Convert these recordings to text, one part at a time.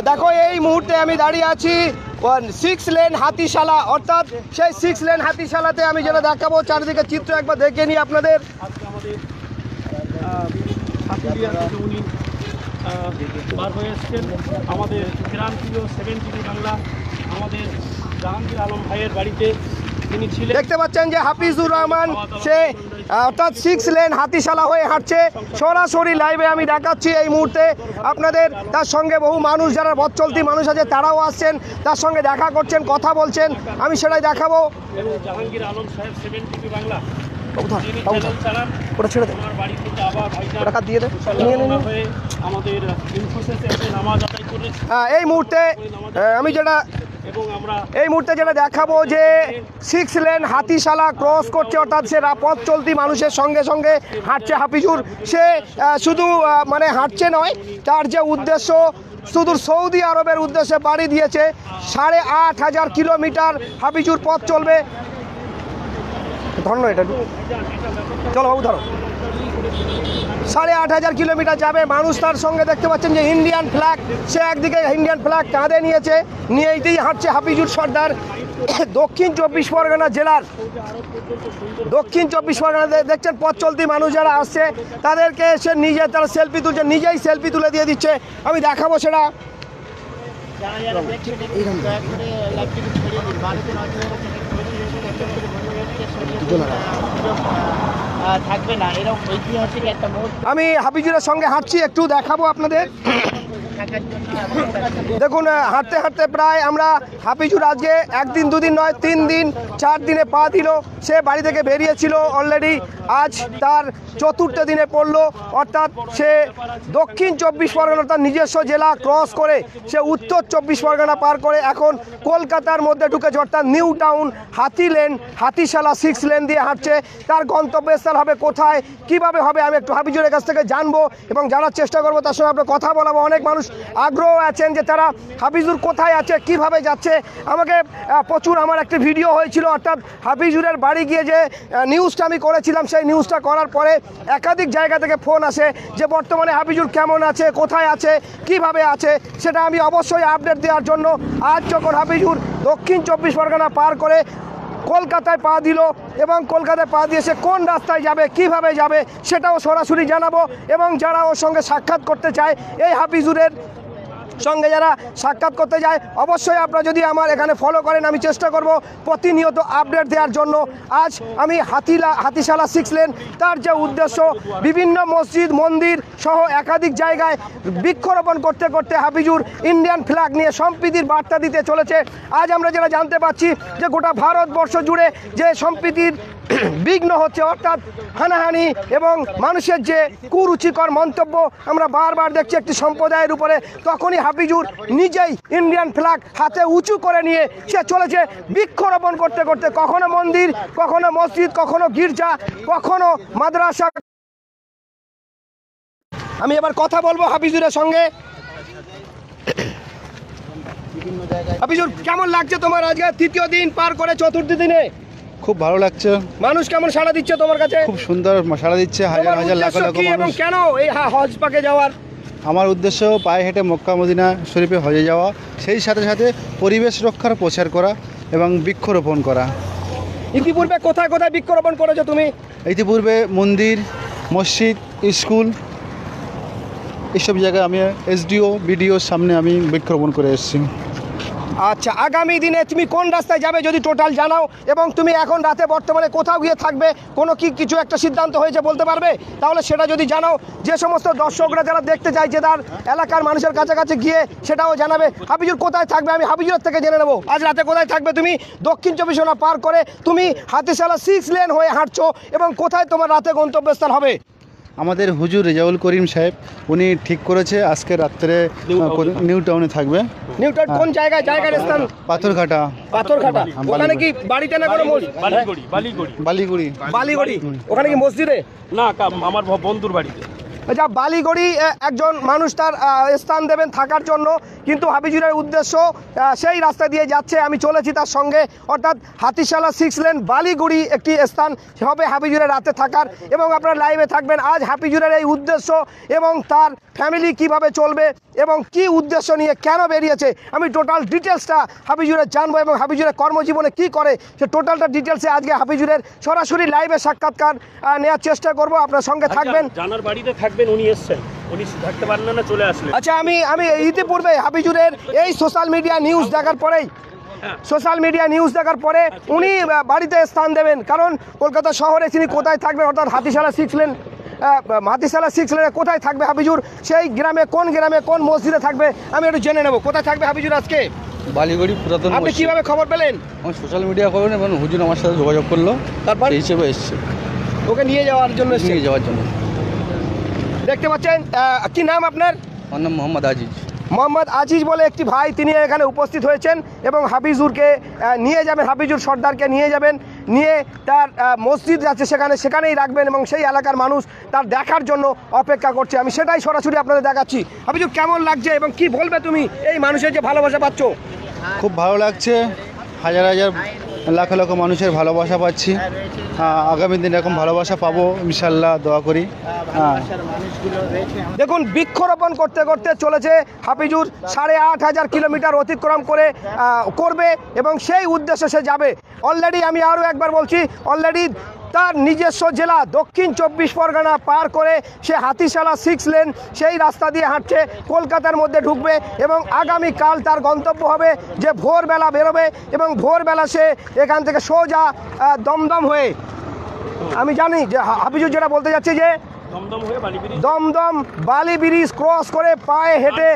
দেখো এই মুহূর্তে আমি দাঁড়িয়ে আছি 6 লেন হাতিশালা, অর্থাৎ সেই 6 লেন হাতিশালাতে আমি যেটা দেখাবো চারিদিকে চিত্র একবার দেখে নিই আপনাদের। উনি বার হয়ে এসছেন আমাদের প্রাণপ্রিয় 7 টিভি বাংলা আমাদের জাহাঙ্গীর আলম ভাইয়ের বাড়িতে তিনি ছিলেন। দেখতে পাচ্ছেন যে হাফিজুর রহমান সে অর্থাৎ 6 লেন হাতিশালা হয়ে হাঁটছে, সরাসরি লাইভে আমি দেখাচ্ছি এই মুহূর্তে আপনাদের। তার সঙ্গে বহু মানুষ যারা পথ চলতি মানুষ আছে তারাও আসছেন, তার সঙ্গে দেখা করছেন, কথা বলছেন, আমি সেটাই দেখাবো। জাহাঙ্গীর আলম সাহেব 7 টিভি বাংলা ওটা ছেড়ে দে, টাকা দিয়ে দে। এই মুহূর্তে আমি যেটা দেখাবো যে 6 লেন হাতিশালা ক্রস করছে, অর্থাৎ সে পথ চলতি মানুষের সঙ্গে সঙ্গে হাঁটছে হাফিজুর। সে শুধু মানে হাঁটছে নয়, তার যে উদ্দেশ্য সুদূর সৌদি আরবের উদ্দেশ্যে বাড়ি দিয়েছে। 8,500 কিলোমিটার হাফিজুর পথ চলবে। ধরো এটা, চলো বাবু ধরো। 8,500 কিলোমিটার যাবে মানুষ। তার সঙ্গে দেখতে পাচ্ছেন যে ইন্ডিয়ান ফ্ল্যাগ, সে একদিকে ইন্ডিয়ান ফ্ল্যাগ কাঁধে নিয়েছে, নিয়েই হাঁটছে হাফিজুর সর্দার। দক্ষিণ 24 পরগনা জেলার দক্ষিণ 24 পরগনা দেখছেন পথ চলতি মানুষ যারা আসছে তাদেরকে সে নিজে তারা সেলফি তুলছে, নিজেই সেলফি তুলে দিয়ে দিচ্ছে, আমি দেখাবো সেটা। থাকবে না এরকম ঐতিহাসিক একটা মোড়। আমি হাফিজুরের সঙ্গে হাঁটছি, একটু দেখাবো আপনাদের। দেখুন হাঁটতে হাঁটতে প্রায় আমরা হাফিজুর আজকে 1 দিন 2 দিন নয় 3 দিন 4 দিনে পা দিল। সে বাড়ি থেকে বেরিয়েছিল অলরেডি, আজ তার 4র্থ দিনে পড়লো, অর্থাৎ সে দক্ষিণ 24 পরগনা তার নিজস্ব জেলা ক্রস করে সে উত্তর 24 পরগনা পার করে এখন কলকাতার মধ্যে ঢুকেছে, অর্থাৎ নিউ টাউন হাতি লেন হাতিশালা 6 লেন দিয়ে হাঁটছে। তার গন্তব্যস্থল হবে কোথায়, কিভাবে হবে, আমি একটু হাফিজুরের কাছ থেকে জানবো এবং জানার চেষ্টা করবো, তার সঙ্গে আপনার কথা বলাবো। অনেক মানুষ আগ্রহ আছেন যে তারা হাফিজুর কোথায় আছে, কিভাবে যাচ্ছে। আমাকে প্রচুর আমার একটি ভিডিও হয়েছিল, অর্থাৎ হাফিজুরের বাড়ি গিয়ে যে নিউজটা আমি করেছিলাম, সেই নিউজটা করার পরে একাধিক জায়গা থেকে ফোন আসে যে বর্তমানে হাফিজুর কেমন আছে, কোথায় আছে, কিভাবে আছে, সেটা আমি অবশ্যই আপডেট দেওয়ার জন্য আজ যখন হাফিজুর দক্ষিণ 24 পরগনা পার করে কলকাতায় পা দিল এবং কলকাতায় পা দিয়ে সে কোন রাস্তায় যাবে, কিভাবে যাবে, সেটাও সরাসরি জানাবো। এবং যারা ওর সঙ্গে সাক্ষাৎ করতে চায়, এই হাফিজুরের সঙ্গে যারা সাক্ষাৎ করতে যায়, অবশ্যই আপনারা যদি আমার এখানে ফলো করেন, আমি চেষ্টা করব প্রতিনিয়ত আপডেট দেওয়ার জন্য। আজ আমি হাতিশালা 6 লেন তার যে উদ্দেশ্য, বিভিন্ন মসজিদ মন্দির সহ একাধিক জায়গায় বৃক্ষরোপণ করতে করতে হাফিজুর ইন্ডিয়ান ফ্ল্যাগ নিয়ে সম্প্রীতির বার্তা দিতে চলেছে। আজ আমরা যেটা জানতে পাচ্ছি যে গোটা ভারতবর্ষ জুড়ে যে সম্প্রীতির বিঘ্ন হচ্ছে, অর্থাৎ হানাহানি এবং মানুষের যে কুরুচিকর মন্তব্য আমরা বারবার দেখছি একটি সম্প্রদায়ের উপরে, তখনই হাফিজুর নিজেই ইন্ডিয়ান ফ্ল্যাগ হাতে উঁচু করে নিয়ে সে চলেছে বৃক্ষরোপণ করতে করতে, কখনো মন্দির, কখনো মসজিদ, কখনো গির্জা, কখনো মাদ্রাসা। আমি এবার কথা বলবো হাফিজুরের সঙ্গে। হাফিজুর, কেমন লাগছে তোমার আজকে 3য় দিন পার করে 4র্থ দিনে? খুব ভালো লাগছে। মানুষ কেমন সাড়া দিচ্ছে তোমার কাছে? খুব সুন্দর সাড়া দিচ্ছে, হাজার হাজার লাখ লাখ মানুষ। কেন এই হজ পাকে যাওয়ার? আমার উদ্দেশ্য পায়ে হেঁটে মক্কা মদিনা শরীফে হজে যাওয়া, সেই সাথে সাথে পরিবেশ রক্ষার প্রচার করা এবং বৃক্ষরোপণ করা। ইতিপূর্বে কোথায় কোথায় বৃক্ষরোপণ করেছো তুমি? ইতিপূর্বে মন্দির, মসজিদ, স্কুল, এইসব জায়গায় আমি এসডিও বিডিওর সামনে আমি বৃক্ষরোপণ করে এসেছি। আচ্ছা, আগামী দিনে তুমি কোন রাস্তায় যাবে যদি টোটাল জানাও, এবং তুমি এখন রাতে বর্তমানে কোথাও গিয়ে থাকবে, কোনো কিছু একটা সিদ্ধান্ত হয়েছে বলতে পারবে? তাহলে সেটা যদি জানাও, যে সমস্ত দর্শকরা যারা দেখতে চায় যে তার এলাকার মানুষের কাছাকাছি গিয়ে সেটাও জানাবে। হাফিজুর কোথায় থাকবে আমি হাফিজুরের থেকে জেনে নেবো। আজ রাতে কোথায় থাকবে তুমি? দক্ষিণ 24 পরগনা পার করে তুমি হাতিশালা 6 লেন হয়ে হাঁটছো, এবং কোথায় তোমার রাতে গন্তব্যস্থল হবে? আমাদের হুজুর রেজাউল করিম সাহেব উনি ঠিক করেছে আজকে রাত্রে নিউ টাউনে থাকবে। নিউ টাউন কোন জায়গায়? জায়গার স্থান পাথরঘাটা। পাথরঘাটা ওখানে কি বাড়িতে না কোনো বালিগুড়ি বালিগুড়ি ওখানে কি মসজিদে? না, আমার বন্ধুর বাড়িতে। যা বালিগড়ি একজন মানুষ তার স্থান দেবেন থাকার জন্য, কিন্তু হাবিজুরের উদ্দেশ্য সেই রাস্তা দিয়ে যাচ্ছে, আমি চলেছি তার সঙ্গে, অর্থাৎ হাতিশালা 6 লেন বালিগুড়ি একটি স্থান হবে হাবিজুরের রাতে থাকার, এবং আপনারা লাইভে থাকবেন। আজ হাবিজুরের এই উদ্দেশ্য এবং তার ফ্যামিলি কিভাবে চলবে এবং কি উদ্দেশ্য নিয়ে কেন বেরিয়েছে, আমি টোটাল ডিটেলসটা হাবিজুরের জানবো এবং হাবিজুরের কর্মজীবনে কি করে সে টোটালটা ডিটেলসে আজকে হাবিজুরের সরাসরি লাইভে সাক্ষাৎকার নেওয়ার চেষ্টা করব। আপনার সঙ্গে থাকবেন, জানার বাড়িতে থাকবেন, উনি এসছেন, উনি থাকতে পারলেন না, চলে আসলেন। আচ্ছা, আমি ইতিপূর্বে হাবিজুরের এই সোশ্যাল মিডিয়া নিউজ দেখার পরেই উনি বাড়িতে স্থান দেবেন, কারণ কলকাতা শহরে তিনি কোথায় থাকবেন, অর্থাৎ হাতিশালা 6 লেন কোথায় থাকবে হাবিজুর, সেই গ্রামে কোন মসজিদে থাকবে আমি একটু জেনে নেব। কোথায় থাকবে হাবিজুর আজকে? বালিগড়ি পুরাতন আপনি মসজিদ। কিভাবে খবর পেলেন? আমি সোশ্যাল মিডিয়া করবেন এবং হুজুর আমার সাথে যোগাযোগ করলো, তারপর সেই হিসেবে এসছে ওকে নিয়ে যাওয়ার জন্য এসেছেন। নিয়ে যাওয়ার জন্য। দেখতে পাচ্ছেন, কি নাম আপনার? আমার নাম মোহাম্মদ আজিজ। মোহাম্মদ আজিজ বলে একটি ভাই, তিনি এখানে উপস্থিত হয়েছেন এবং হাবিজুরকে নিয়ে যাবেন, হাবিজুর সর্দারকে নিয়ে যাবেন, নিয়ে তার মসজিদ আছে সেখানেই রাখবেন এবং সেই এলাকার মানুষ তার দেখার জন্য অপেক্ষা করছে। আমি সেটাই সরাসরি আপনাদের দেখাচ্ছি। হাবিজুর, কেমন লাগছে এবং কি বলবে তুমি এই মানুষের যে ভালোবাসা পাচ্ছ? খুব ভালো লাগছে, হাজার হাজার লাখ লাখ মানুষের ভালোবাসা পাচ্ছি। আগামী দিন এরকম ভালোবাসা পাবো ইনশাল্লাহ, দোয়া করি। দেখুন, বৃক্ষরোপণ করতে করতে চলেছে হাফিজুর, 8,500 কিলোমিটার অতিক্রম করবে এবং সেই উদ্দেশ্যে সে যাবে। অলরেডি আমি আরও একবার বলছি, অলরেডি তার নিজস্ব জেলা দক্ষিণ 24 পরগনা পার করে সে হাতিশালা 6 লেন সেই রাস্তা দিয়ে হাঁটছে, কলকাতার মধ্যে ঢুকবে এবং আগামীকাল তার গন্তব্য হবে যে ভোরবেলা বেরোবে এবং ভোরবেলা সে এখান থেকে সোজা দমদম হয়ে, আমি জানি যে হাফিজুর যেটা বলতে যাচ্ছে যে দমদম বালি ব্রিজ ক্রস করে পায়ে হেঁটে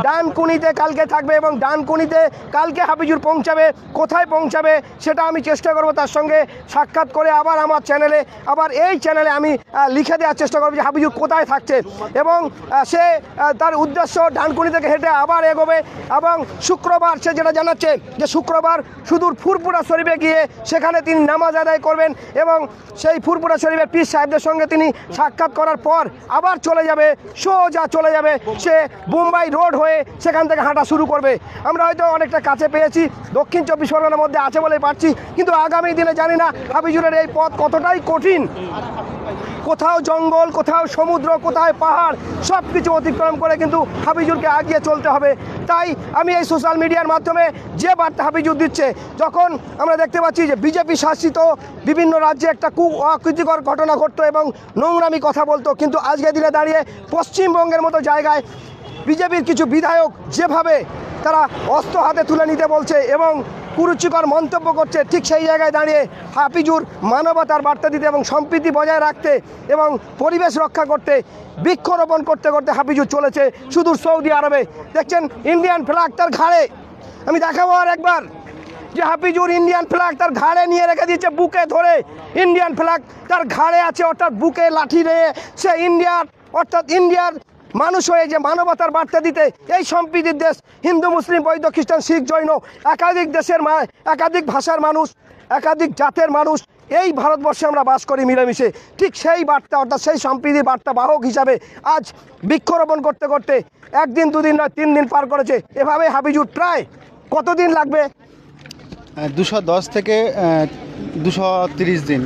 ডানকুনিতে কালকে থাকবে এবং ডানকুনিতে কালকে হাফিজুর পৌঁছাবে। কোথায় পৌঁছাবে সেটা আমি চেষ্টা করব তার সঙ্গে সাক্ষাৎ করে আবার আমার চ্যানেলে, আবার এই চ্যানেলে আমি লিখে দেওয়ার চেষ্টা করব যে হাফিজুর কোথায় থাকছে এবং সে তার উদ্দেশ্য ডানকুনি থেকে হেঁটে আবার এগোবে। এবং শুক্রবার সে যেটা জানাচ্ছে যে শুক্রবার সুদূর ফুরপুরা শরীফে গিয়ে সেখানে তিনি নামাজ আদায় করবেন এবং সেই ফুরপুরা শরীফের পীর সাহেবদের সঙ্গে তিনি সাক্ষাৎ করার পর আবার সোজা চলে যাবে সে মুম্বাই রোড হয়ে, সেখান থেকে হাঁটা শুরু করবে। আমরা হয়তো অনেকটা কাছে পেয়েছি, দক্ষিণ 24 পরগনার মধ্যে আছে বলেই পারছি, কিন্তু আগামী দিনে জানি না হাবিজুরের এই পথ কতটাই কঠিন। কোথাও জঙ্গল, কোথাও সমুদ্র, কোথাও পাহাড়, সব কিছু অতিক্রম করে কিন্তু হাবিজুরকে আগিয়ে চলতে হবে। তাই আমি এই সোশ্যাল মিডিয়ার মাধ্যমে যে বার্তা হাবিজুর দিচ্ছে, যখন আমরা দেখতে পাচ্ছি যে বিজেপি শাসিত বিভিন্ন রাজ্যে একটা অকৃতিকর ঘটনা ঘটতো এবং নোংরামি কথা বলতো, কিন্তু আজকের দিনে দাঁড়িয়ে পশ্চিমবঙ্গের মতো জায়গায় বিজেপির কিছু বিধায়ক যেভাবে তারা অস্ত্র হাতে তুলে নিতে বলছে এবং কুরুচিকর মন্তব্য করছে, ঠিক সেই জায়গায় দাঁড়িয়ে হাফিজুর মানবতার বার্তা দিতে এবং সম্প্রীতি বজায় রাখতে এবং পরিবেশ রক্ষা করতে বৃক্ষরোপণ করতে করতে হাফিজুর চলেছে সুদূর সৌদি আরবে। দেখছেন ইন্ডিয়ান ফ্ল্যাগ তার ঘাড়ে, আমি দেখাবো আর একবার যে হাফিজুর ইন্ডিয়ান ফ্ল্যাগ তার ঘাড়ে নিয়ে রেখে দিয়েছে, বুকে ধরে ইন্ডিয়ান ফ্ল্যাগ তার ঘাড়ে আছে, অর্থাৎ বুকে লাঠি নিয়ে সে ইন্ডিয়ার মানুষ হয়ে যে মানবতার বার্তা দিতে, এই সম্প্রীতির দেশ, হিন্দু মুসলিম বৌদ্ধ খ্রিস্টান শিখ জৈন একাধিক দেশের একাধিক ভাষার মানুষ, একাধিক জাতের মানুষ এই ভারতবর্ষে আমরা বাস করি মিলেমিশে, ঠিক সেই বার্তা অর্থাৎ সেই সম্প্রীতির বার্তা বাহক হিসাবে আজ বৃক্ষরোপণ করতে করতে 1 দিন 2 দিন নয় 3 দিন পার করেছে। এভাবে হাবিজুর প্রায় কতদিন লাগবে? 210 থেকে 230 দিন।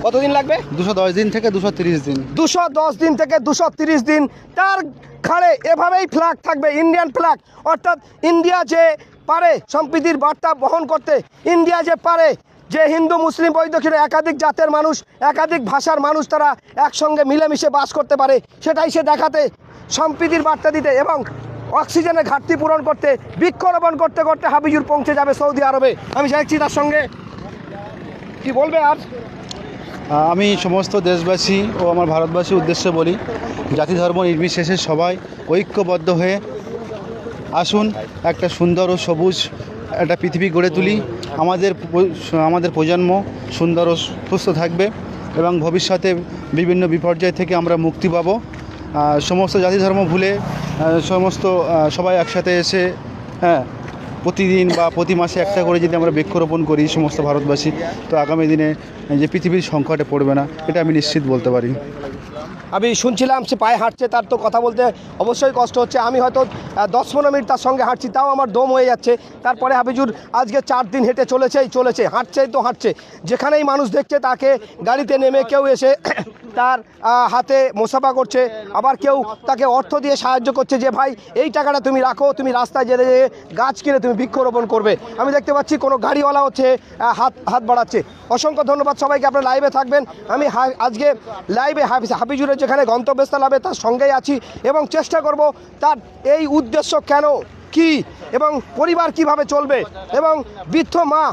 কতদিন লাগবে? 210 দিন থেকে 230 দিন। 210 দিন থেকে 230 দিন তার ঘাড়ে এভাবেই ফ্ল্যাগ থাকবে, ইন্ডিয়ান ফ্ল্যাগ, অর্থাৎ ইন্ডিয়া যে পারে সম্প্রীতির বার্তা বহন করতে, ইন্ডিয়া যে পারে যে হিন্দু মুসলিম বৌদ্ধ একাধিক জাতের মানুষ, একাধিক ভাষার মানুষ তারা একসঙ্গে মিলেমিশে বাস করতে পারে, সেটাই সে দেখাতে, সম্প্রীতির বার্তা দিতে এবং অক্সিজেনের ঘাটতি পূরণ করতে বৃক্ষরোপণ করতে করতে হাবিজুর পৌঁছে যাবে সৌদি আরবে। আমি চাইছি তার সঙ্গে কি বলবে। আর আমি সমস্ত দেশবাসী ও আমার ভারতবাসীর উদ্দেশ্যে বলি, জাতি ধর্ম নির্বিশেষে সবাই ঐক্যবদ্ধ হয়ে আসুন, একটা সুন্দর ও সবুজ একটা পৃথিবী গড়ে তুলি। আমাদের প্রজন্ম সুন্দর ও সুস্থ থাকবে এবং ভবিষ্যতে বিভিন্ন বিপর্যয় থেকে আমরা মুক্তি পাবো। সমস্ত জাতি ধর্ম ভুলে সবাই একসাথে এসে প্রতিদিন বা প্রতি মাসে একটা করে যদি আমরা বৃক্ষরোপণ করি সমস্ত ভারতবাসী, তো আগামী দিনে যে পৃথিবীর সংকটে পড়বে না, এটা আমি নিশ্চিত বলতে পারি। আমি শুনছিলাম সে পায়ে হাঁটছে, তার তো কথা বলতে অবশ্যই কষ্ট হচ্ছে। আমি হয়তো 10-15 মিনিট তার সঙ্গে হাঁটছি, তাও আমার দম হয়ে যাচ্ছে। তারপরে হাফিজুর আজকে 4 দিন হেঁটে চলেছে, হাঁটছেই তো হাঁটছে। যেখানেই মানুষ দেখছে তাকে গাড়িতে নেমে কেউ এসে তার হাতে মোসাফা করছে, আবার কেউ তাকে অর্থ দিয়ে সাহায্য করছে যে ভাই এই টাকাটা তুমি রাখো, তুমি রাস্তায় যেতে গাছ কিনে তুমি বৃক্ষরোপণ করবে। আমি দেখতে পাচ্ছি কোনো গাড়িওয়ালা হচ্ছে হাত বাড়াচ্ছে। অসংখ্য ধন্যবাদ সবাইকে, আপনারা লাইভে থাকবেন। আমি আজকে লাইভে হাফিজুরের যেখানে গন্তব্যস্থল হবে তার সঙ্গেই আছি এবং চেষ্টা করব তার এই উদ্দেশ্য কেন, কি এবং পরিবার কিভাবে চলবে, এবং বৃদ্ধ মা,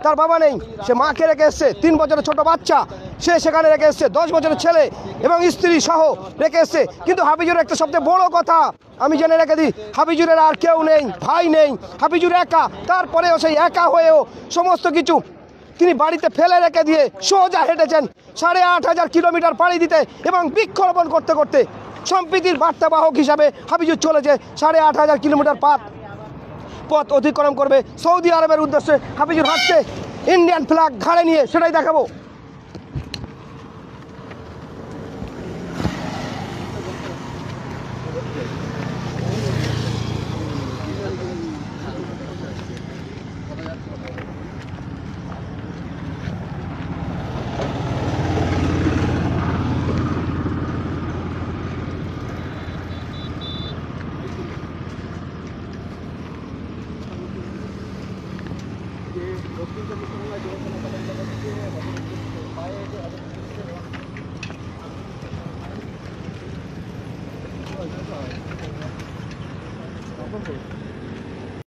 তার বাবা নেই, সে মাকে রেখে এসছে, 3 বছরের ছোট বাচ্চা সে সেখানে রেখে এসছে, 10 বছরের ছেলে এবং স্ত্রী সহ রেখে এসছে। কিন্তু হাফিজুরের একটা সবচেয়ে বড় কথা আমি জেনে রেখে দিই, হাফিজুরের আর কেউ নেই, ভাই নেই, হাফিজুর একা। তারপরেও সেই একা হয়েও সমস্ত কিছু তিনি বাড়িতে ফেলে রেখে দিয়ে সোজা হেঁটেছেন 8500 কিলোমিটার পাড়ি দিতে এবং বৃক্ষরোপণ করতে করতে সম্প্রীতির বার্তাবাহক হিসাবে হাফিজুর চলেছে 8500 কিলোমিটার পথ অতিক্রম করবে সৌদি আরবের উদ্দেশ্যে। হাফিজুর হাঁটছে ইন্ডিয়ান ফ্ল্যাগ ঘাড়ে নিয়ে, সেটাই দেখাবো। Thank you.